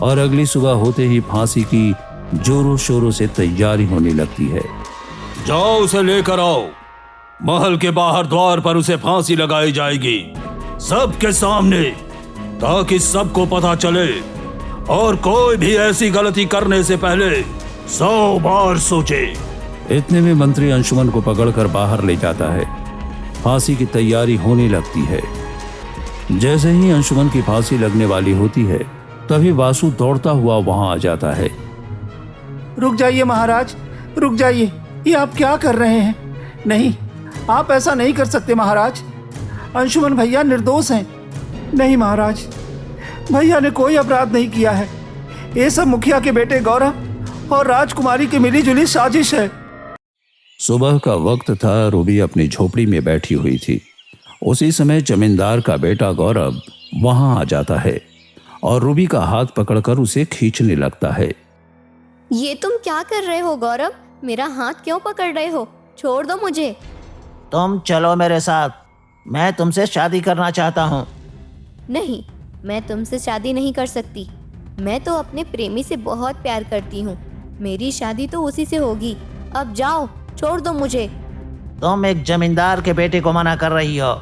और अगली सुबह होते ही फांसी की जोरों शोरों से तैयारी होने लगती है। जाओ उसे लेकर आओ, महल के बाहर द्वार पर उसे फांसी लगाई जाएगी सबके सामने, ताकि सबको पता चले और कोई भी ऐसी गलती करने से पहले 100 बार सोचे। इतने में मंत्री अंशुमन को पकड़कर बाहर ले जाता है। फांसी की तैयारी होने लगती है। जैसे ही अंशुमन की फांसी लगने वाली होती है, तभी वासु दौड़ता हुआ वहां आ जाता है। रुक जाइए महाराज, रुक जाइए, ये आप क्या कर रहे हैं? नहीं, आप ऐसा नहीं कर सकते महाराज। अंशुमन भैया निर्दोष हैं। नहीं महाराज, भैया ने कोई अपराध नहीं किया है। ये सब मुखिया के बेटे गौरव और राजकुमारी की मिलीजुली साजिश है। सुबह का वक्त था। रूबी अपनी झोपड़ी में बैठी हुई थी। उसी समय जमींदार का बेटा गौरव वहां आ जाता है और रूबी का हाथ पकड़कर उसे खींचने लगता है। ये तुम क्या कर रहे हो गौरव? मेरा हाथ क्यों पकड़ रहे हो? छोड़ दो मुझे। तुम चलो मेरे साथ, मैं तुमसे शादी करना चाहता हूँ। नहीं, मैं तुमसे शादी नहीं कर सकती। मैं तो अपने प्रेमी से बहुत प्यार करती हूँ। मेरी शादी तो उसी से होगी। अब जाओ, छोड़ दो मुझे। तुम एक जमींदार के बेटे को मना कर रही हो।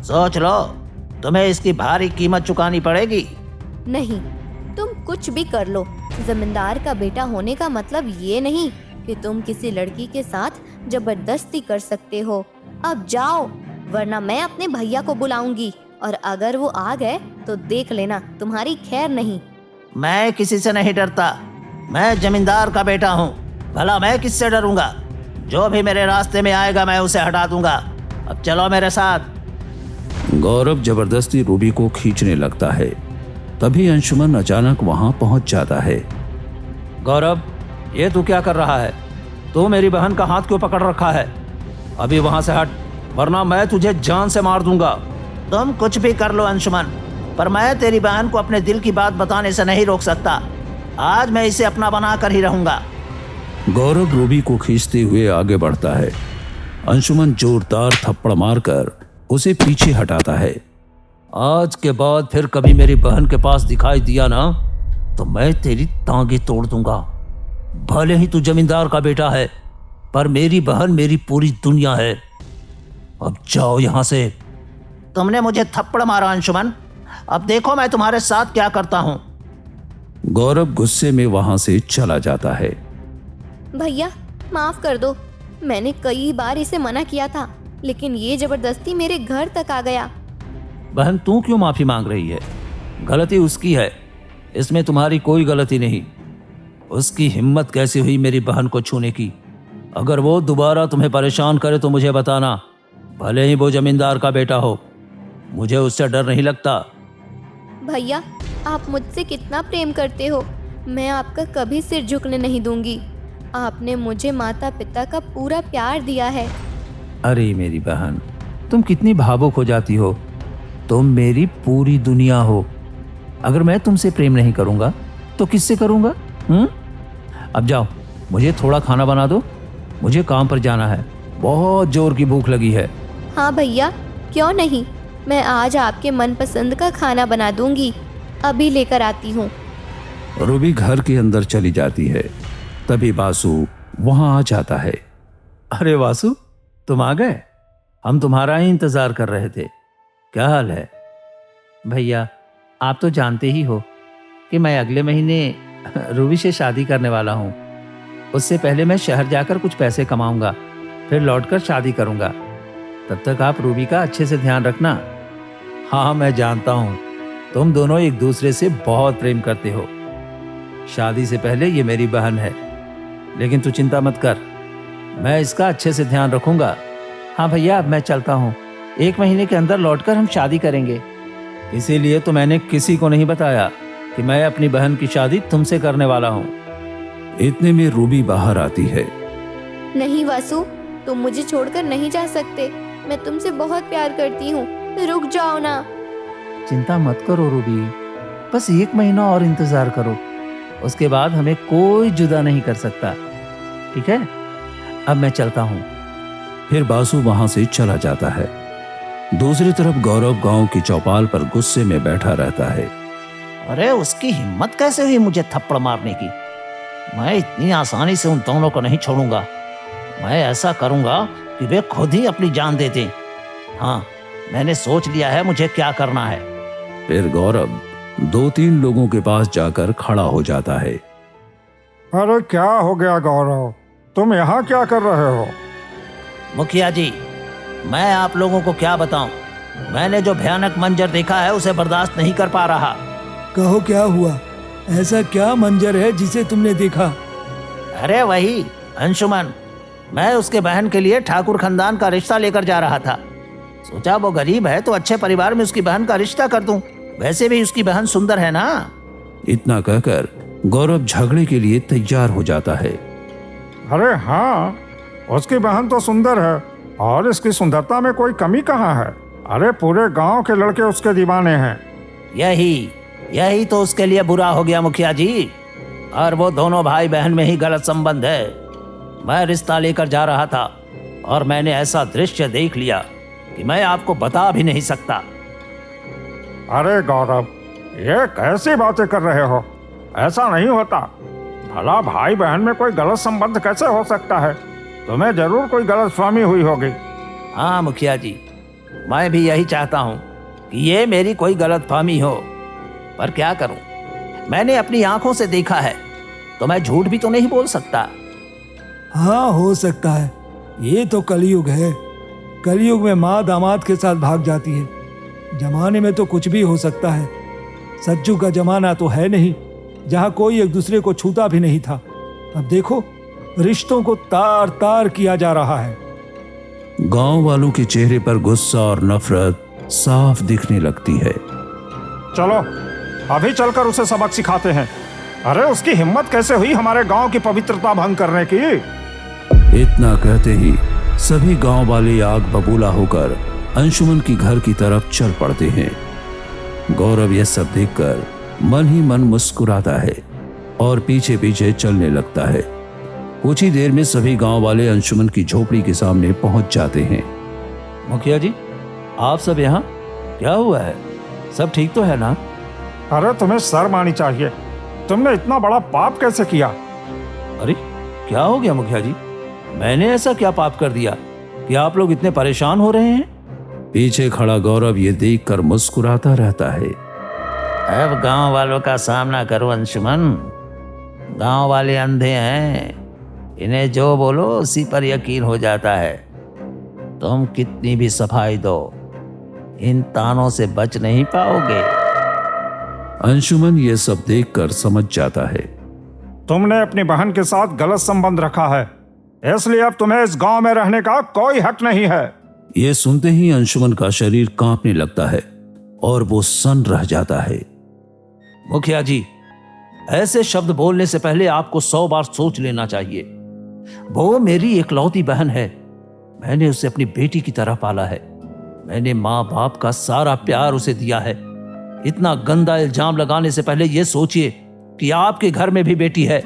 सोच लो, तुम्हें इसकी भारी कीमत चुकानी पड़ेगी। नहीं, तुम कुछ भी कर लो। जमींदार का बेटा होने का मतलब ये नहीं कि तुम किसी लड़की के साथ जबरदस्ती कर सकते हो। अब जाओ, वरना मैं अपने भैया को बुलाऊंगी और अगर वो आ गए तो देख लेना तुम्हारी खैर नहीं। मैं किसी से नहीं डरता। मैं जमींदार का बेटा हूँ। भला मैं किससे डरूंगा? जो भी मेरे रास्ते में आएगा मैं उसे हटा दूंगा। अब चलो मेरे साथ। गौरव जबरदस्ती रूबी को खींचने लगता है। तभी अंशुमन अचानक वहां पहुंच जाता है। गौरव, ये तू क्या कर रहा है? तू मेरी बहन का हाथ क्यों पकड़ रखा है? अभी वहां से हट, वरना मैं तुझे जान से मार दूंगा। तुम कुछ भी कर लो अंशुमन, पर मैं तेरी बहन को अपने दिल की बात बताने से नहीं रोक सकता। आज मैं इसे अपना बना कर ही रहूंगा। गौरव रूबी को खींचते हुए आगे बढ़ता है। अंशुमन जोरदार थप्पड़ मारकर उसे पीछे हटाता है। आज के बाद फिर कभी मेरी बहन के पास दिखाई दिया ना, तो मैं तेरी टांगे तोड़ दूंगा। भले ही तू जमींदार का बेटा है, पर मेरी बहन मेरी पूरी दुनिया है। अब जाओ यहां से। तुमने मुझे थप्पड़ मारा अंशुमन, अब देखो मैं तुम्हारे साथ क्या करता हूं। गौरव गुस्से में वहां से चला जाता है। भैया, माफ कर दो। मैंने कई बार इसे मना किया था, लेकिन ये जबरदस्ती मेरे घर तक आ गया। बहन, तू क्यों माफी मांग रही है? गलती उसकी है, इसमें तुम्हारी कोई गलती नहीं। उसकी हिम्मत कैसी हुई मेरी बहन को छूने की? अगर वो दोबारा तुम्हें परेशान करे तो मुझे बताना, भले ही वो जमींदार का बेटा हो। मुझे उससे डर नहीं लगता। भैया, आप मुझसे कितना प्रेम करते हो। मैं आपका कभी सिर झुकने नहीं दूंगी। आपने मुझे माता पिता का पूरा प्यार दिया है। अरे मेरी बहन, तुम कितनी भावुक हो जाती हो। तुम मेरी पूरी दुनिया हो। अगर मैं तुमसे प्रेम नहीं करूंगा तो किससे करूंगा? अब जाओ, मुझे थोड़ा खाना बना दो। मुझे काम पर जाना है, बहुत जोर की भूख लगी है। हाँ भैया, क्यों नहीं। मैं आज आपके मनपसंद का खाना बना दूंगी। अभी लेकर आती हूँ। रूबी घर के अंदर चली जाती है। तभी वासु वहां आ जाता है। अरे वासु, तुम आ गए? हम तुम्हारा ही इंतजार कर रहे थे। क्या हाल है? भैया, आप तो जानते ही हो कि मैं अगले महीने रूबी से शादी करने वाला हूँ। उससे पहले मैं शहर जाकर कुछ पैसे कमाऊंगा, फिर लौटकर शादी करूंगा। तब तक आप रूबी का अच्छे से ध्यान रखना। हाँ, मैं जानता हूँ तुम दोनों एक दूसरे से बहुत प्रेम करते हो। शादी से पहले ये मेरी बहन है, लेकिन तू चिंता मत कर, मैं इसका अच्छे से ध्यान रखूंगा। हाँ भैया, अब मैं चलता हूँ। 1 महीने के अंदर लौटकर हम शादी करेंगे। इसीलिए तो मैंने किसी को नहीं बताया कि मैं अपनी बहन की शादी तुमसे करने वाला हूँ। इतने में रूबी बाहर आती है। नहीं वासु, तुम मुझे छोड़कर नहीं जा सकते। मैं तुमसे बहुत प्यार करती हूँ। रुक जाओ ना। चिंता मत करो रूबी, बस 1 महीना और इंतजार करो। उसके बाद हमें कोई जुदा नहीं कर सकता, ठीक है? अब मैं चलता हूँ। फिर बासु वहां से चला जाता है। दूसरी तरफ गौरव गांव की चौपाल पर गुस्से में बैठा रहता है अरे उसकी हिम्मत कैसे हुई मुझे थप्पड़ मारने की? मैं इतनी आसानी से उन दोनों को नहीं छोड़ूंगा। मैं ऐसा करूंगा कि वे खुद ही अपनी जान दे दें। हाँ, मैंने सोच लिया है मुझे क्या करना है। फिर गौरव 2-3 लोगों के पास जाकर खड़ा हो जाता है। अरे क्या हो गया गौरव, तुम यहाँ क्या कर रहे हो? मुखिया जी, मैं आप लोगों को क्या बताऊं, मैंने जो भयानक मंजर देखा है उसे बर्दाश्त नहीं कर पा रहा। कहो क्या हुआ? ऐसा क्या मंजर है जिसे तुमने देखा? अरे वही अंशुमन, मैं उसके बहन के लिए ठाकुर खानदान का रिश्ता लेकर जा रहा था। सोचा वो गरीब है तो अच्छे परिवार में उसकी बहन का रिश्ता कर दूं। वैसे भी उसकी बहन सुंदर है ना। इतना कहकर गौरव झगड़े के लिए तैयार हो जाता है। अरे हाँ, उसकी बहन तो सुंदर है और इसकी सुंदरता में कोई कमी कहाँ है? अरे पूरे गांव के लड़के उसके दीवाने हैं। यही तो उसके लिए बुरा हो गया मुखिया जी। और वो दोनों भाई बहन में ही गलत संबंध है। मैं रिश्ता लेकर जा रहा था और मैंने ऐसा दृश्य देख लिया कि मैं आपको बता भी नहीं सकता। अरे गौरव, ये कैसी बातें कर रहे हो? ऐसा नहीं होता। भला भाई बहन में कोई गलत संबंध कैसे हो सकता है? तुम्हें जरूर कोई गलतफहमी हुई होगी। हाँ मुखिया जी, मैं भी यही चाहता हूँ कि ये मेरी कोई गलतफहमी हो, पर क्या करूँ, मैंने अपनी आंखों से देखा है तो मैं झूठ भी तो नहीं बोल सकता। हाँ, हो सकता है। ये तो कलयुग है। कलयुग में माँ दामाद के साथ भाग जाती है। जमाने में तो कुछ भी हो सकता है। सज्जू का जमाना तो है नहीं जहाँ कोई एक दूसरे को छूता भी नहीं था। अब देखो, रिश्तों को तार तार किया जा रहा है। गांव वालों के चेहरे पर गुस्सा और नफरत साफ दिखने लगती है। चलो अभी चलकर उसे सबक सिखाते हैं। अरे उसकी हिम्मत कैसे हुई हमारे गांव की पवित्रता भंग करने की? इतना कहते ही सभी गांव वाले आग बबूला होकर अंशुमन की घर की तरफ चल पड़ते हैं। गौरव यह सब देखकर मन ही मन मुस्कुराता है और पीछे पीछे चलने लगता है। कुछ ही देर में सभी गांव वाले अंशुमन की झोपड़ी के सामने पहुंच जाते हैं। मुखिया जी, आप सब यहाँ? क्या हुआ है? सब ठीक तो है ना? अरे तुम्हें शर्म आनी चाहिए। तुमने इतना बड़ा पाप कैसे किया? अरे क्या हो गया मुखिया जी? मैंने ऐसा क्या पाप कर दिया कि आप लोग इतने परेशान हो रहे हैं? पीछे खड़ा गौरव ये देखकर मुस्कुराता रहता है। अब गांव वालों का सामना करो अंशुमन। गांव वाले अंधे हैं, इन्हें जो बोलो उसी पर यकीन हो जाता है। तुम कितनी भी सफाई दो, इन तानों से बच नहीं पाओगे। अंशुमन ये सब देखकर समझ जाता है। तुमने अपनी बहन के साथ गलत संबंध रखा है, इसलिए अब तुम्हें इस गांव में रहने का कोई हक नहीं है। ये सुनते ही अंशुमन का शरीर कांपने लगता है और वो सन्न रह जाता है। मुखिया जी, ऐसे शब्द बोलने से पहले आपको 100 बार सोच लेना चाहिए। वो मेरी इकलौती बहन है। मैंने उसे अपनी बेटी की तरह पाला है। मैंने माँ बाप का सारा प्यार उसे दिया है। इतना गंदा इल्जाम लगाने से पहले ये सोचिए कि आपके घर में भी बेटी है।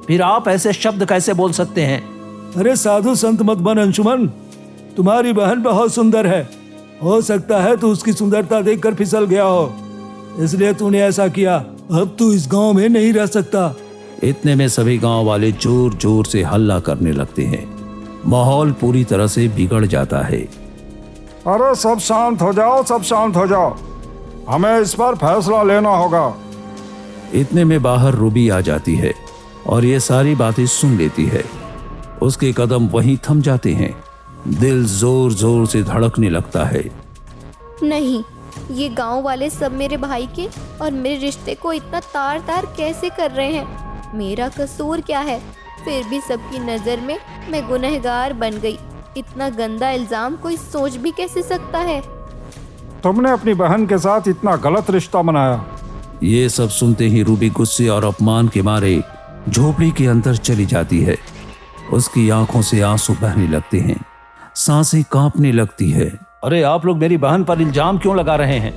फिर आप ऐसे शब्द कैसे बोल सकते हैं? अरे साधु संत मत बन अंशुमन। तुम्हारी बहन बहुत सुंदर है। हो सकता है तू उसकी सुंदरता देखकर फिसल गया हो, इसलिए तूने ऐसा किया। अब तू इस गांव में नहीं रह सकता। इतने में सभी गांव वाले जोर जोर से हल्ला करने लगते हैं। माहौल पूरी तरह से बिगड़ जाता है। अरे सब शांत हो जाओ, सब शांत हो जाओ। हमें इस पर फैसला लेना होगा। इतने में बाहर रूबी आ जाती है और ये सारी बातें सुन लेती है। उसके कदम वहीं थम जाते हैं। दिल जोर जोर से धड़कने लगता है। नहीं, ये गांव वाले सब मेरे भाई के और मेरे रिश्ते को इतना तार तार कैसे कर रहे हैं? मेरा कसूर क्या है? फिर भी सबकी नज़र में मैं गुनहगार बन गई। इतना गंदा इल्जाम कोई सोच भी कैसे सकता है? तुमने अपनी बहन के साथ इतना गलत रिश्ता बनाया। ये सब सुनते ही रूबी गुस्से और अपमान के मारे झोपड़ी के अंदर चली जाती है। उसकी आंखों से आंसू बहने लगते हैं, सांसें कांपने लगती है। अरे आप लोग मेरी बहन पर इल्जाम क्यों लगा रहे हैं?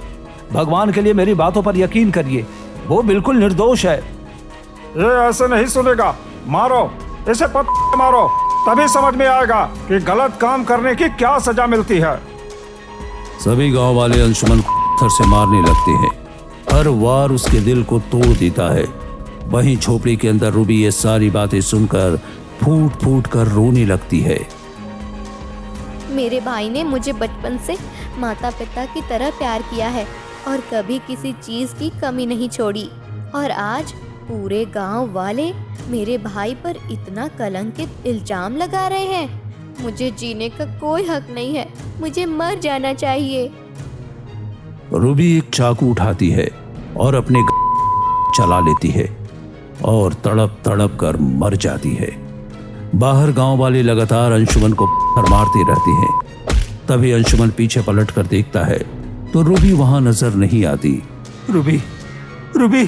भगवान के लिए मेरी बातों पर यकीन करिए, वो बिल्कुल निर्दोष है। ये ऐसे नहीं सुनेगा। मारो इसे, पत्थर मारो, तभी समझ में आएगा कि गलत काम करने की क्या सजा मिलती है। सभी गांव वाले अंशुमन को पत्थर से मारने लगते हैं। हर वार उसके दिल को तोड़ देता है। वहीं झोपड़ी के अंदर रूबी ये सारी बातें सुनकर फूट फूट कर रोने लगती है। मेरे भाई ने मुझे बचपन से माता पिता की तरह प्यार किया है और कभी किसी चीज की कमी नहीं छोड़ी, और आज पूरे गांव वाले मेरे भाई पर इतना कलंकित इल्जाम लगा रहे हैं। मुझे जीने का कोई हक नहीं है, मुझे मर जाना चाहिए। रूबी एक चाकू उठाती है और अपने चला लेती है और तड़प तड़प कर मर जाती है। बाहर गांव वाले लगातार अंशुमन को मारते रहते हैं। तभी अंशुमन पीछे पलट कर देखता है तो रूबी वहां नजर नहीं आती। रूबी, रूबी,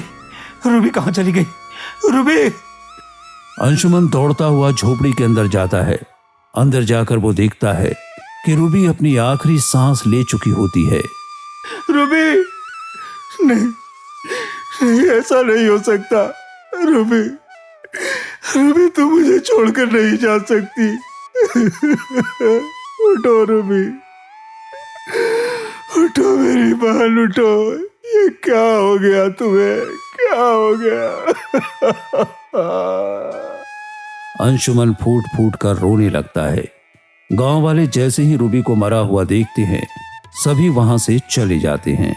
रूबी कहाँ चली गई? रूबी! अंशुमन दौड़ता हुआ झोपड़ी के अंदर जाता है। अंदर जाकर वो देखता है कि रूबी अपनी आखिरी सांस ले चुकी होती है। रूबी! नहीं, नहीं, ऐसा नहीं हो सकता। रूबी, रूबी, तू मुझे छोड़कर नहीं जा सकती। उठो रूबी, उठो मेरी बहन, उठो। ये क्या हो गया तुम्हें? क्या हो गया? अंशुमन फूट फूट कर रोने लगता है। गांव वाले जैसे ही रूबी को मरा हुआ देखते हैं, सभी वहां से चले जाते हैं।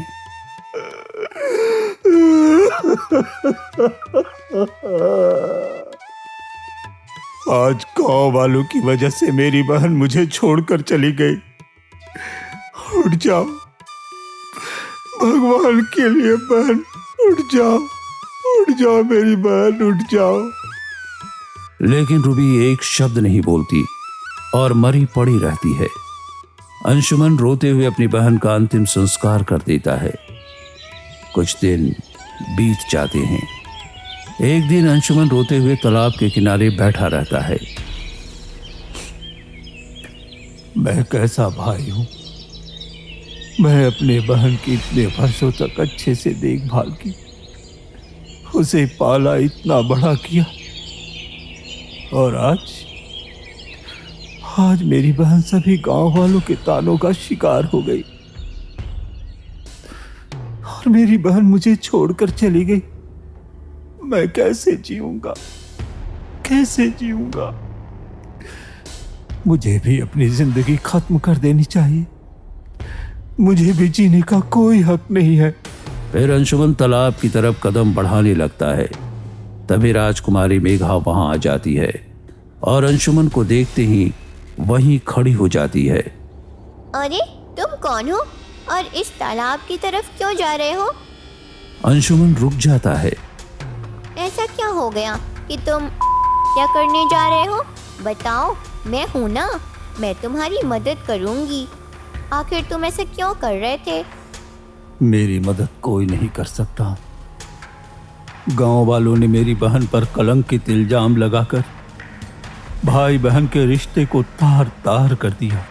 आज गांव वालों की वजह से मेरी बहन मुझे छोड़कर चली गई। उठ जाओ, भगवान के लिए बहन, उठ जाओ, उठ जाओ मेरी बहन, उठ जाओ। लेकिन रूबी एक शब्द नहीं बोलती और मरी पड़ी रहती है। अंशुमन रोते हुए अपनी बहन का अंतिम संस्कार कर देता है। कुछ दिन बीत जाते हैं। एक दिन अंशुमन रोते हुए तालाब के किनारे बैठा रहता है। मैं कैसा भाई हूं? मैं अपने बहन की इतने वर्षों तक अच्छे से देखभाल की, उसे पाला, इतना बड़ा किया, और आज मेरी बहन सभी गांव वालों के तानों का शिकार हो गई और मेरी बहन मुझे छोड़कर चली गई। मैं कैसे जीऊंगा, कैसे जीऊंगा? मुझे भी अपनी जिंदगी खत्म कर देनी चाहिए। मुझे भी जीने का कोई हक नहीं है। फिर अंशुमन तालाब की तरफ कदम बढ़ाने लगता है। तभी राजकुमारी मेघा वहां आ जाती है और अंशुमन को देखते ही वहीं खड़ी हो जाती है। अरे तुम कौन हो और इस तालाब की तरफ क्यों जा रहे हो? अंशुमन रुक जाता है। ऐसा क्या हो गया कि तुम क्या करने जा रहे हो? बताओ, मैं हूं ना, मैं तुम्हारी मदद करूंगी। आखिर तुम ऐसे क्यों कर रहे थे? मेरी मदद कोई नहीं कर सकता। गांव वालों ने मेरी बहन पर कलंकित इल्जाम लगाकर भाई बहन के रिश्ते को तार तार कर दिया,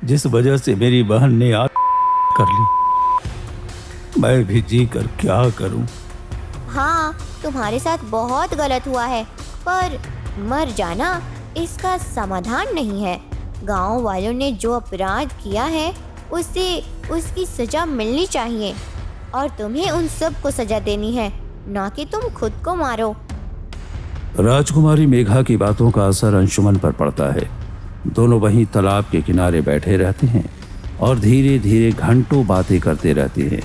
जिस वजह से मेरी बहन ने आत्महत्या कर ली। मैं भी जी कर क्या करूं? हाँ, तुम्हारे साथ बहुत गलत हुआ है, पर मर जाना इसका समाधान नहीं है। गांव वालों ने जो अपराध किया है उसे उसकी सजा मिलनी चाहिए, और तुम्हें उन सब को सजा देनी है, ना कि तुम खुद को मारो। राजकुमारी मेघा की बातों का असर अंशुमन पर पड़ता है। दोनों वहीं तालाब के किनारे बैठे रहते हैं और धीरे धीरे घंटों बातें करते रहते हैं।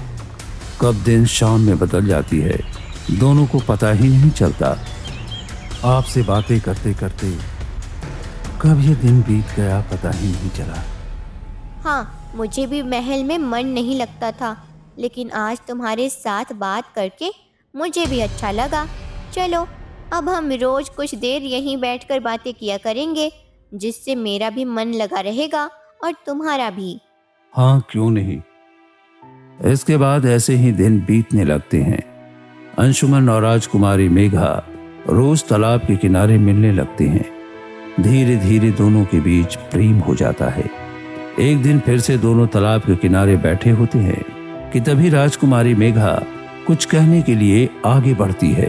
कब दिन शाम में बदल जाती है, दोनों को पता ही नहीं चलता। आपसे बातें करते करते कब ये दिन बीत गया पता ही नहीं चला। हाँ, मुझे भी महल में मन नहीं लगता था, लेकिन आज तुम्हारे साथ बात करके मुझे भी अच्छा लगा। चलो, अब हम रोज कुछ देर यहीं बैठकर बातें किया करेंगे, जिससे मेरा भी मन लगा रहेगा और तुम्हारा भी। हाँ, क्यों नहीं। इसके बाद ऐसे ही दिन बीतने लगते हैं। अंशुमन और राजकुमारी मेघा रोज तालाब के किनारे मिलने लगते हैं। धीरे धीरे दोनों के बीच प्रेम हो जाता है। एक दिन फिर से दोनों तालाब के किनारे बैठे होते हैं कि तभी राजकुमारी मेघा कुछ कहने के लिए आगे बढ़ती है।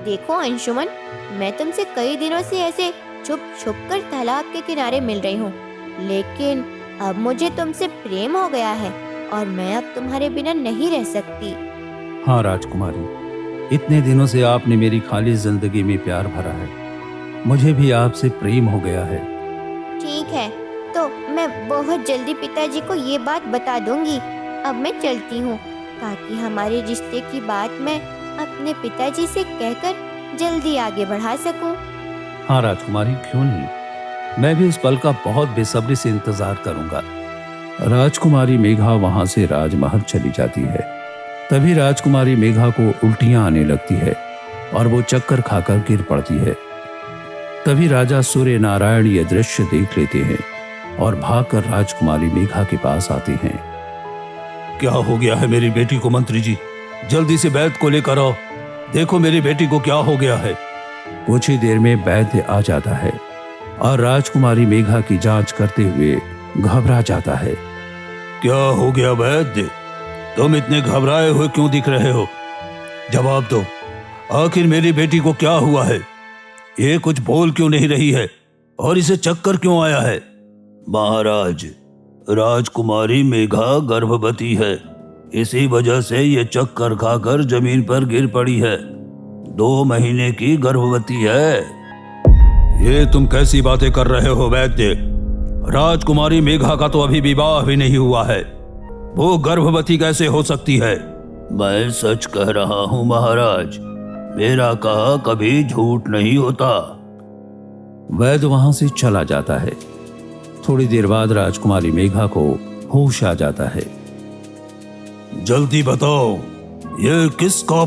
देखो अंशुमन, मैं तुमसे कई दिनों से ऐसे छुप छुप कर तालाब के किनारे मिल रही हूँ, लेकिन अब मुझे तुमसे प्रेम हो गया है और मैं अब तुम्हारे बिना नहीं रह सकती। हाँ राजकुमारी, इतने दिनों से आपने मेरी खाली जिंदगी में प्यार भरा है, मुझे भी आपसे प्रेम हो गया है। ठीक है, तो मैं बहुत जल्दी पिताजी को ये बात बता दूंगी। अब मैं चलती हूँ, ताकि हमारे रिश्ते की बात मैं अपने पिताजी से कहकर जल्दी आगे बढ़ा सकूं। हाँ राजकुमारी, क्यों नहीं, मैं भी उस पल का बहुत बेसब्री से इंतजार करूंगा। राजकुमारी मेघा वहां से राजमहल चली जाती है। तभी राजकुमारी मेघा को उल्टियां आने लगती है और वो चक्कर खाकर गिर पड़ती है। तभी राजा सूर्य नारायण ये दृश्य देख लेते हैं और भागकर राजकुमारी मेघा के पास आते हैं। क्या हो गया है मेरी बेटी को मंत्री जी? जल्दी से वैद्य को लेकर आओ, देखो मेरी बेटी को क्या हो गया है। कुछ ही देर में वैद्य आ जाता है और राजकुमारी मेघा की जांच करते हुए घबरा जाता है। क्या हो गया वैद्य? तुम इतने घबराए हुए क्यों दिख रहे हो? जवाब दो, आखिर मेरी बेटी को क्या हुआ है? ये कुछ बोल क्यों नहीं रही है और इसे चक्कर क्यों आया है? महाराज, राजकुमारी मेघा गर्भवती है, इसी वजह से ये चक्कर खाकर जमीन पर गिर पड़ी है। 2 महीने की गर्भवती है। ये तुम कैसी बातें कर रहे हो वैद्य? राजकुमारी मेघा का तो अभी विवाह भी नहीं हुआ है, वो गर्भवती कैसे हो सकती है? मैं सच कह रहा हूं महाराज, मेरा कहा कभी झूठ नहीं होता। वैद्य वहां से चला जाता है। थोड़ी देर बाद राजकुमारी मेघा को होश आ जाता है। जल्दी बताओ, ये किसका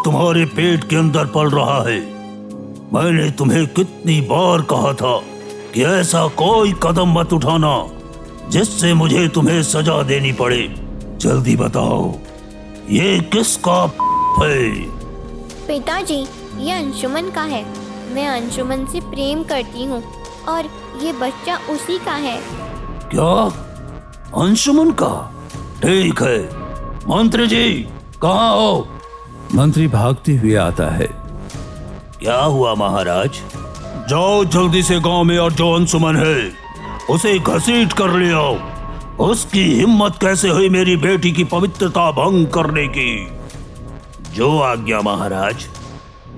तुम्हारे पेट के अंदर पल रहा है? मैंने तुम्हें कितनी बार कहा था कि ऐसा कोई कदम मत उठाना जिससे मुझे तुम्हें सजा देनी पड़े। जल्दी बताओ, ये किसका है? पिताजी, ये अंशुमन का है। मैं अंशुमन से प्रेम करती हूँ और ये बच्चा उसी का है। क्या? अंशुमन का? ठीक है, मंत्री जी कहाँ हो? मंत्री भागते हुए आता है। क्या हुआ महाराज? जाओ जल्दी से गांव में और जो अंशुमन है उसे घसीट कर ले आओ। उसकी हिम्मत कैसे हुई मेरी बेटी की पवित्रता भंग करने की? जो आज्ञा महाराज।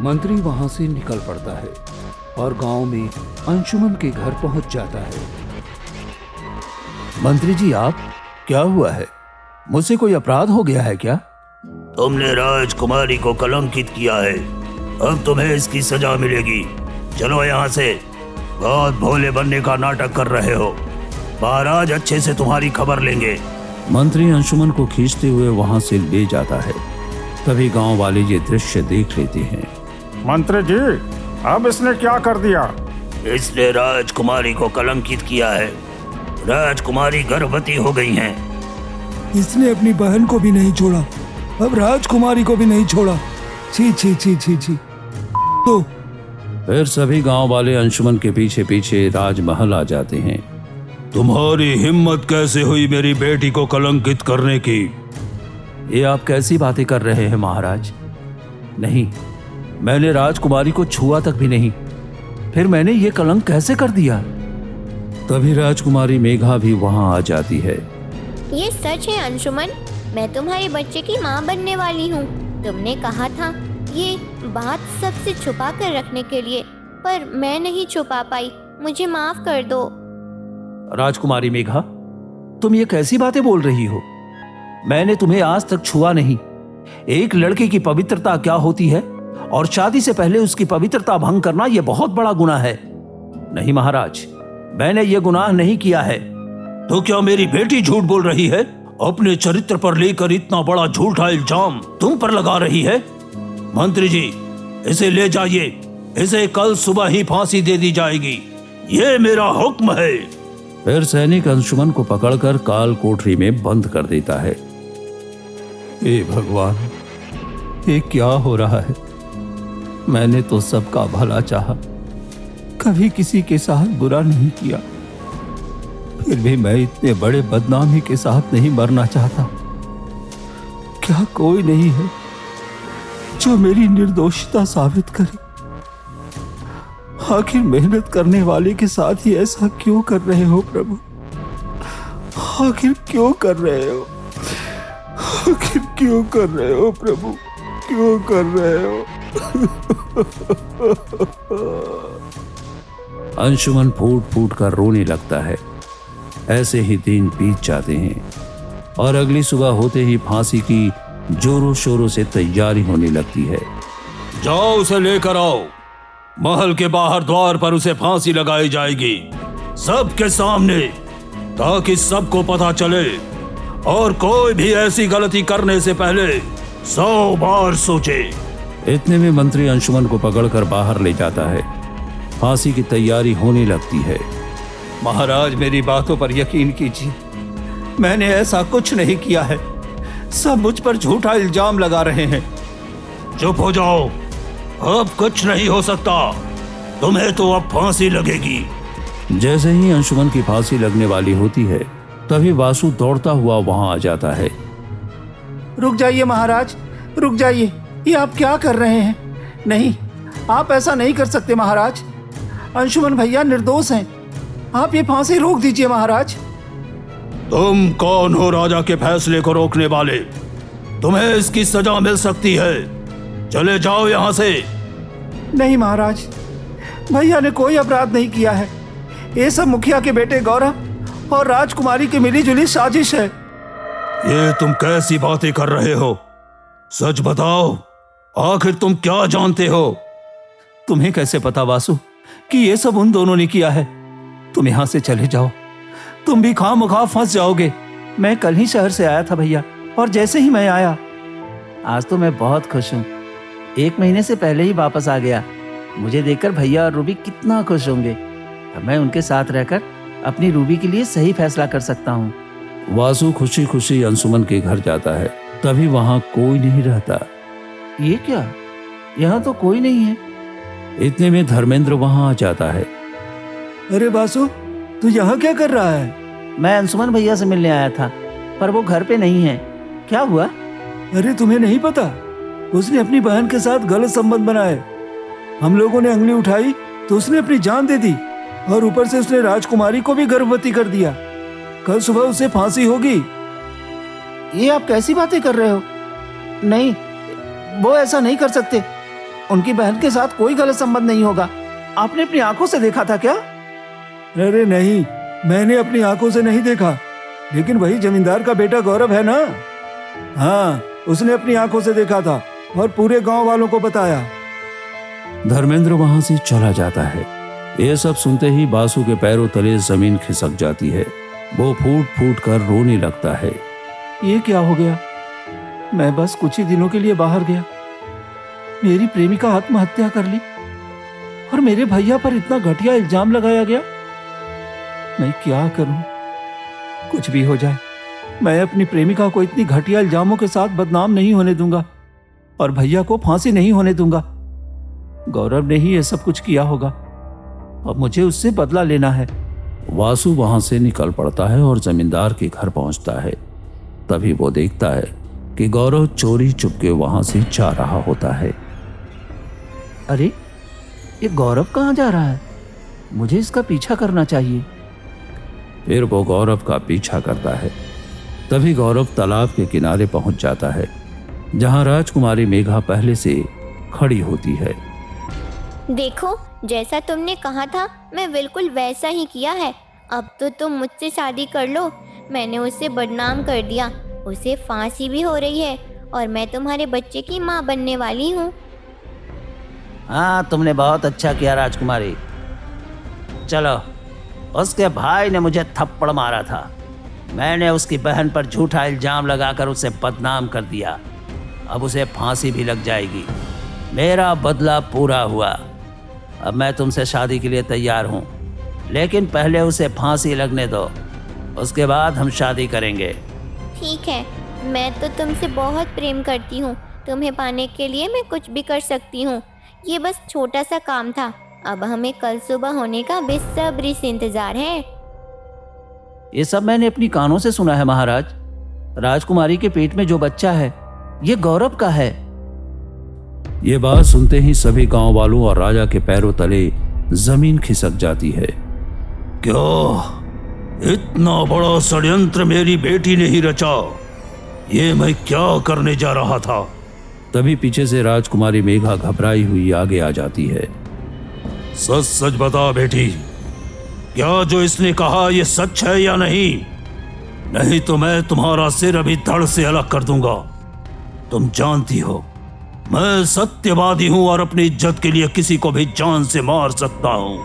मंत्री वहां से निकल पड़ता है और गांव में अंशुमन के घर पहुंच जाता है। मंत्री जी, आप, क्या हुआ है? मुझसे कोई अपराध हो गया है क्या? तुमने राजकुमारी को कलंकित किया है, अब तुम्हें इसकी सजा मिलेगी। चलो यहाँ से, बहुत भोले बनने का नाटक कर रहे हो। महाराज अच्छे से तुम्हारी खबर लेंगे। मंत्री अंशुमन को खींचते हुए वहां से ले जाता है। तभी गांव वाले ये दृश्य देख लेते हैं। मंत्री जी, अब इसने क्या कर दिया? इसने राजकुमारी को कलंकित किया है। राजकुमारी गर्भवती हो गई हैं। इसने अपनी बहन को भी नहीं छोड़ा, अब राजकुमारी को भी नहीं छोड़ा। छी छी छी छी छी। तो फिर सभी गांव वाले अंशुमन के पीछे पीछे राजमहल आ जाते हैं। तुम्हारी हिम्मत कैसे हुई मेरी बेटी को कलंकित करने की? ये आप कैसी बातें कर रहे हैं महाराज? नहीं, मैंने राजकुमारी को छुआ तक भी नहीं, फिर मैंने ये कलंक कैसे कर दिया? तभी राजकुमारी मेघा भी वहां आ जाती है। ये सच है अंशुमन, मैं तुम्हारे बच्चे की माँ बनने वाली हूँ। तुमने कहा था ये बात सबसे छुपा कर रखने के लिए, पर मैं नहीं छुपा पाई, मुझे माफ कर दो। राजकुमारी मेघा, तुम ये कैसी बातें बोल रही हो? मैंने तुम्हें आज तक छुआ नहीं। एक लड़के की पवित्रता क्या होती है और शादी से पहले उसकी पवित्रता भंग करना यह बहुत बड़ा गुनाह है। नहीं महाराज, मैंने ये गुनाह नहीं किया है। तो क्या मेरी बेटी झूठ बोल रही है? अपने चरित्र पर लेकर इतना बड़ा झूठा इल्जाम तुम पर लगा रही है? मंत्री जी, इसे ले जाइए, इसे कल सुबह ही फांसी दे दी जाएगी, ये मेरा हुक्म है। फिर सैनिक अंशुमन को पकड़कर काल कोठरी में बंद कर देता है। हे भगवान, ये क्या हो रहा है? मैंने तो सबका भला चाहा, कभी किसी के साथ बुरा नहीं किया, फिर भी मैं इतने बड़े बदनामी के साथ नहीं मरना चाहता। क्या कोई नहीं है जो मेरी निर्दोषिता साबित करे? आखिर मेहनत करने वाले के साथ ही ऐसा क्यों कर रहे हो प्रभु? आखिर क्यों कर रहे हो? आखिर क्यों कर रहे हो प्रभु, क्यों कर रहे हो? अंशुमन फूट फूट कर रोने लगता है। ऐसे ही दिन बीत जाते हैं और अगली सुबह होते ही फांसी की जोरों शोरों से तैयारी होने लगती है। जाओ उसे लेकर आओ, महल के बाहर द्वार पर उसे फांसी लगाई जाएगी, सबके सामने, ताकि सबको पता चले और कोई भी ऐसी गलती करने से पहले 100 बार सोचे। इतने में मंत्री अंशुमन को पकड़कर बाहर ले जाता है। फांसी की तैयारी होने लगती है। महाराज, मेरी बातों पर यकीन कीजिए, मैंने ऐसा कुछ नहीं किया है। सब मुझ पर झूठा इल्जाम लगा रहे हैं। चुप हो जाओ, अब कुछ नहीं हो सकता, तुम्हें तो अब फांसी लगेगी। जैसे ही अंशुमन की फांसी लगने वाली होती है, तभी वासु दौड़ता हुआ वहां आ जाता है। रुक जाइए महाराज, रुक जाइए, ये आप क्या कर रहे हैं? नहीं, आप ऐसा नहीं कर सकते महाराज। अंशुमन भैया निर्दोष हैं, आप ये फांसी रोक दीजिए महाराज। तुम कौन हो राजा के फैसले को रोकने वाले? तुम्हें इसकी सजा मिल सकती है, चले जाओ यहाँ से। नहीं महाराज, भैया ने कोई अपराध नहीं किया है। ये सब मुखिया के बेटे गौरव और राजकुमारी की मिलीजुली साजिश है। ये तुम कैसी बातें कर रहे हो? सच बताओ, आखिर तुम क्या जानते हो? तुम्हें कैसे पता वासु कि ये सब उन दोनों ने किया है? तुम यहां से चले जाओ, तुम भी खामखा फंस जाओगे। मैं कल ही शहर से आया था भैया, और जैसे ही मैं आया, आज तो मैं बहुत खुश हूँ। 1 महीने से पहले ही वापस आ गया। मुझे देखकर भैया और रूबी कितना खुश होंगे। अब मैं उनके साथ रहकर अपनी रूबी के लिए सही फैसला कर सकता हूँ। वासु खुशी खुशी अंशुमन के घर जाता है। तभी वहां कोई नहीं रहता। ये क्या, यहाँ तो कोई नहीं है। इतने में धर्मेंद्र वहां आ जाता है। अरे वासु, तू यहाँ क्या कर रहा है? मैं अंशुमन भैया से मिलने आया था, पर वो घर पे नहीं है। क्या हुआ? अरे तुम्हें नहीं पता, उसने अपनी बहन के साथ गलत संबंध बनाए। हम लोगों ने अंगली उठाई तो उसने अपनी जान दे दी, और ऊपर से उसने राजकुमारी को भी गर्भवती कर दिया। कल सुबह उसे फांसी होगी। ये आप कैसी बातें कर रहे हो? नहीं, वो ऐसा नहीं कर सकते। उनकी बहन के साथ कोई गलत संबंध नहीं होगा। आपने अपनी आंखों से देखा था क्या? अरे नहीं, मैंने अपनी आंखों से नहीं देखा, लेकिन वही जमींदार का बेटा गौरव है ना, हाँ, उसने अपनी आंखों से देखा था और पूरे गांव वालों को बताया। धर्मेंद्र वहां से चला जाता है। ये सब सुनते ही वासु के पैरों तले जमीन खिसक जाती है। वो फूट फूट कर रोने लगता है। ये क्या हो गया? मैं बस कुछ ही दिनों के लिए बाहर गया, मेरी प्रेमिका आत्महत्या कर ली, और मेरे भैया पर इतना घटिया इल्जाम लगाया गया। मैं क्या करूं? कुछ भी हो जाए, मैं अपनी प्रेमिका को इतनी घटिया इल्जामों के साथ बदनाम नहीं होने दूंगा, और भैया को फांसी नहीं होने दूंगा। गौरव ने ही ये सब कुछ किया होगा, अब मुझे उससे बदला लेना है। वासु वहां से निकल पड़ता है और जमींदार के घर पहुंचता है। तभी वो देखता है कि गौरव चोरी चुपके वहां से जा रहा होता है। अरे, ये गौरव कहाँ जा रहा है? मुझे इसका पीछा करना चाहिए। फिर वो गौरव का पीछा करता है। तभी गौरव तालाब के किनारे पहुंच जाता है, जहां राजकुमारी मेघा पहले से खड़ी होती है। देखो, जैसा तुमने कहा था मैं बिल्कुल वैसा ही किया है। अब तो तुम मुझसे शादी कर लो। मैंने उसे बदनाम कर दिया, उसे फांसी भी हो रही है, और मैं तुम्हारे बच्चे की माँ बनने वाली हूँ। हाँ, तुमने बहुत अच्छा किया राजकुमारी। चलो, उसके भाई ने मुझे थप्पड़ मारा था, मैंने उसकी बहन पर झूठा इल्जाम लगाकर उसे बदनाम कर दिया। अब उसे फांसी भी लग जाएगी। मेरा बदला पूरा हुआ। अब मैं तुमसे शादी के लिए तैयार हूँ, लेकिन पहले उसे फांसी लगने दो, उसके बाद हम शादी करेंगे। ठीक है, मैं तो तुमसे बहुत प्रेम करती हूँ। तुम्हें पाने के लिए मैं कुछ भी कर सकती हूँ। ये बस छोटा सा काम था। अब हमें कल सुबह होने का बेसब्री से इंतजार है। ये सब मैंने अपनी कानों से सुना है महाराज। राजकुमारी के पेट में जो बच्चा है, ये गौरव का है। ये बात सुनते ही सभी गांव वालों और राजा के पैरों तले जमीन खिसक जाती है। क्या इतना बड़ा षड्यंत्र मेरी बेटी ने ही रचा? ये मैं क्या करने जा रहा था? तभी पीछे से राजकुमारी मेघा घबराई हुई आगे आ जाती है। सच सच बता बेटी, क्या जो इसने कहा ये सच है या नहीं? नहीं तो मैं तुम्हारा सिर अभी धड़ से अलग कर दूंगा। तुम जानती हो मैं सत्यवादी हूं और अपनी इज्जत के लिए किसी को भी जान से मार सकता हूं।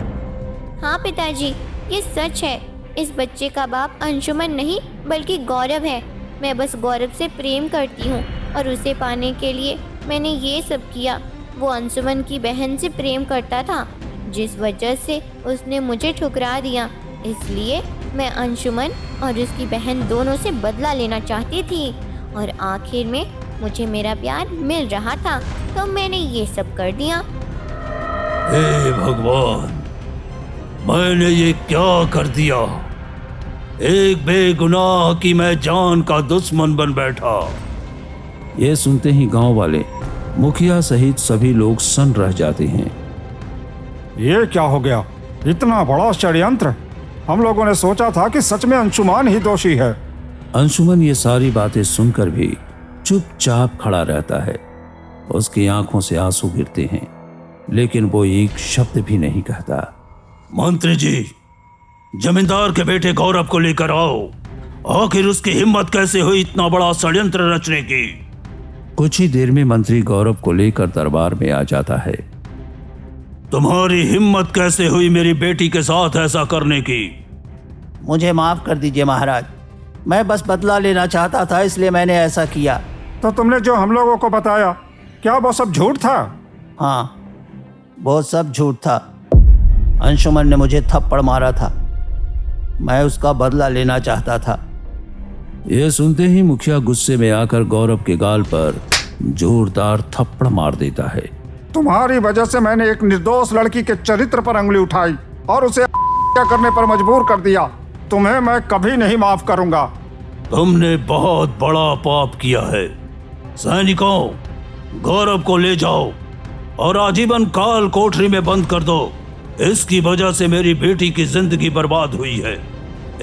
हाँ पिताजी, ये सच है। इस बच्चे का बाप अंशुमन नहीं बल्कि गौरव है। मैं बस गौरव से प्रेम करती हूँ और उसे पाने के लिए मैंने ये सब किया। वो अंशुमन की बहन से प्रेम करता था, जिस वजह से उसने मुझे ठुकरा दिया। इसलिए मैं अंशुमन और उसकी बहन दोनों से बदला लेना चाहती थी और आखिर में मुझे मेरा प्यार मिल रहा था, तो मैंने ये सब कर दिया। हे भगवान, मैंने ये क्या कर दिया? एक बेगुनाह की मैं जान का दुश्मन बन बैठा। ये सुनते ही गांव वाले, मुखिया सहित सभी लोग सन्न रह जाते हैं। ये क्या हो गया? इतना बड़ा षड्यंत्र! हम लोगों ने सोचा था कि सच में अंशुमान ही दोषी है। अंशुमन ये सारी बातें सुनकर भी चुपचाप खड़ा रहता है। उसकी आंखों से आंसू गिरते हैं, लेकिन वो एक शब्द भी नहीं कहता। मंत्री जी, जमींदार के बेटे गौरव को लेकर आओ। आखिर उसकी हिम्मत कैसे हुई इतना बड़ा षड्यंत्र रचने की? कुछ ही देर में मंत्री गौरव को लेकर दरबार में आ जाता है। तुम्हारी हिम्मत कैसे हुई मेरी बेटी के साथ ऐसा करने की? मुझे माफ कर दीजिए महाराज, मैं बस बदला लेना चाहता था, इसलिए मैंने ऐसा किया। तो तुमने जो हम लोगों को बताया, क्या वो सब झूठ था? हाँ, वो सब झूठ था। अंशुमन ने मुझे थप्पड़ मारा था, मैं उसका बदला लेना चाहता था। यह सुनते ही मुखिया गुस्से में आकर गौरव के गाल पर जोरदार थप्पड़ मार देता है। तुम्हारी वजह से मैंने एक निर्दोष लड़की के चरित्र पर उंगली उठाई और उसे क्या करने पर मजबूर कर दिया। तुम्हें मैं कभी नहीं माफ करूंगा। तुमने बहुत बड़ा पाप किया है। सैनिकों, गौरव को ले जाओ और आजीवन काल कोठरी में बंद कर दो। इसकी वजह से मेरी बेटी की जिंदगी बर्बाद हुई है।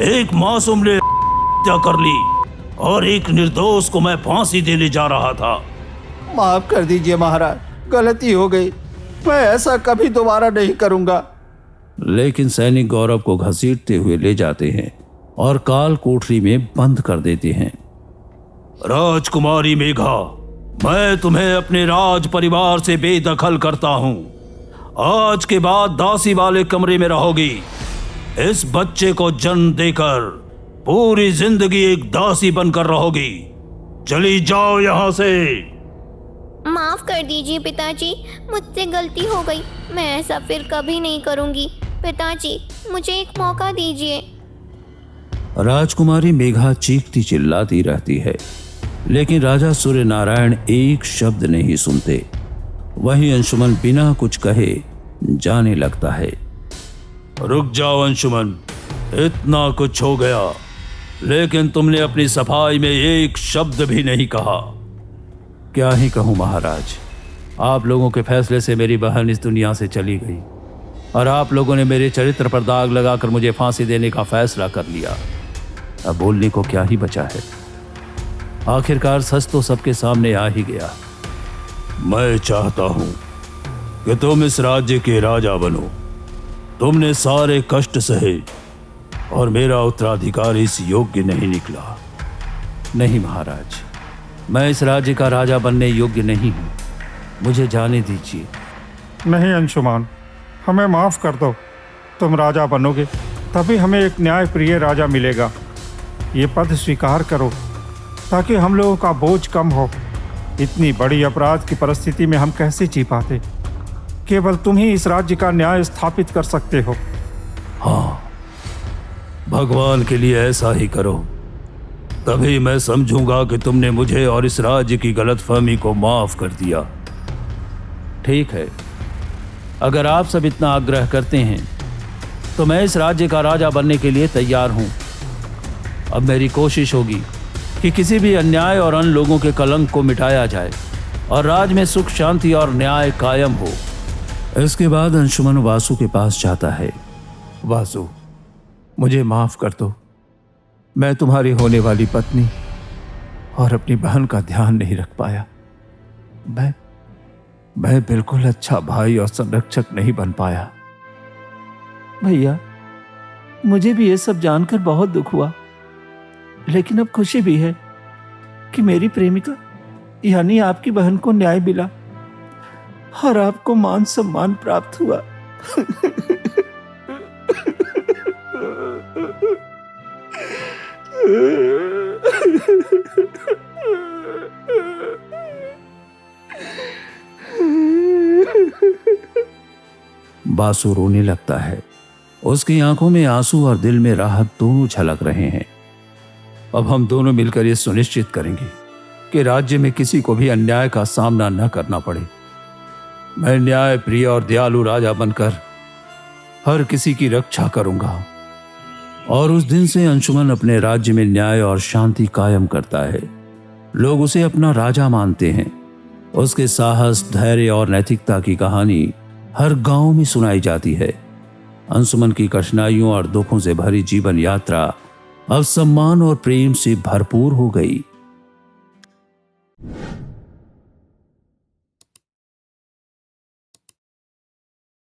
एक मासूम ने हत्या कर ली और एक निर्दोष को मैं फांसी देने जा रहा था। माफ कर दीजिए महाराज, गलती हो गई, मैं ऐसा कभी दोबारा नहीं करूंगा। लेकिन सैनिक गौरव को घसीटते हुए ले जाते हैं और काल कोठरी में बंद कर देते हैं। राजकुमारी मेघा, मैं तुम्हें अपने राज परिवार से बेदखल करता हूँ। आज के बाद दासी वाले कमरे में रहोगी। इस बच्चे को जन्म देकर पूरी जिंदगी एक दासी बनकर रहोगी। चली जाओ यहाँ से। माफ कर दीजिए पिताजी, मुझसे गलती हो गई। मैं ऐसा फिर कभी नहीं करूंगी। पिताजी, मुझे एक मौका दीजिए। राजकुमारी मेघा चीखती चिल्लाती रहती है, लेकिन राजा सूर्य नारायण एक शब्द नहीं सुनते। वहीं अंशुमन बिना कुछ कहे जाने लगता है। रुक जाओ अंशुमन, इतना कुछ हो गया, लेकिन तुमने अपनी सफाई में एक शब्द भी नहीं कहा। क्या ही कहूँ महाराज, आप लोगों के फैसले से मेरी बहन इस दुनिया से चली गई और आप लोगों ने मेरे चरित्र पर दाग लगाकर मुझे फांसी देने का फैसला कर लिया। अब बोलने को क्या ही बचा है। आखिरकार सच तो सबके सामने आ ही गया। मैं चाहता हूं कि तुम इस राज्य के राजा बनो। तुमने सारे कष्ट सहे और मेरा उत्तराधिकारी इस योग्य नहीं निकला। नहीं महाराज, मैं इस राज्य का राजा बनने योग्य नहीं हूँ। मुझे जाने दीजिए। नहीं अंशुमान, हमें माफ कर दो। तुम राजा बनोगे तभी हमें एक न्यायप्रिय राजा मिलेगा। ये पद स्वीकार करो ताकि हम लोगों का बोझ कम हो। इतनी बड़ी अपराध की परिस्थिति में हम कैसे जी पाते? केवल तुम ही इस राज्य का न्याय स्थापित कर सकते हो। हाँ, भगवान के लिए ऐसा ही करो, तभी मैं समझूंगा कि तुमने मुझे और इस राज्य की गलतफहमी को माफ कर दिया। ठीक है, अगर आप सब इतना आग्रह करते हैं तो मैं इस राज्य का राजा बनने के लिए तैयार हूं। अब मेरी कोशिश होगी कि किसी भी अन्याय और अन्य लोगों के कलंक को मिटाया जाए और राज्य में सुख शांति और न्याय कायम हो। इसके बाद अंशुमन वासु के पास जाता है। वासु, मुझे माफ कर दो। मैं तुम्हारी होने वाली पत्नी और अपनी बहन का ध्यान नहीं रख पाया। मैं बिल्कुल अच्छा भाई और संरक्षक नहीं बन पाया। भैया, मुझे भी ये सब जानकर बहुत दुख हुआ, लेकिन अब खुशी भी है कि मेरी प्रेमिका यानी आपकी बहन को न्याय मिला और आपको मान सम्मान प्राप्त हुआ। बासु रोने लगता है। उसकी आंखों में आंसू और दिल में राहत दोनों झलक रहे हैं। अब हम दोनों मिलकर ये सुनिश्चित करेंगे कि राज्य में किसी को भी अन्याय का सामना न करना पड़े। मैं न्याय प्रिय और दयालु राजा बनकर हर किसी की रक्षा करूंगा। और उस दिन से अंशुमन अपने राज्य में न्याय और शांति कायम करता है। लोग उसे अपना राजा मानते हैं। उसके साहस, धैर्य और नैतिकता की कहानी हर गांव में सुनाई जाती है। अंशुमन की कठिनाइयों और दुखों से भरी जीवन यात्रा अब सम्मान और प्रेम से भरपूर हो गई।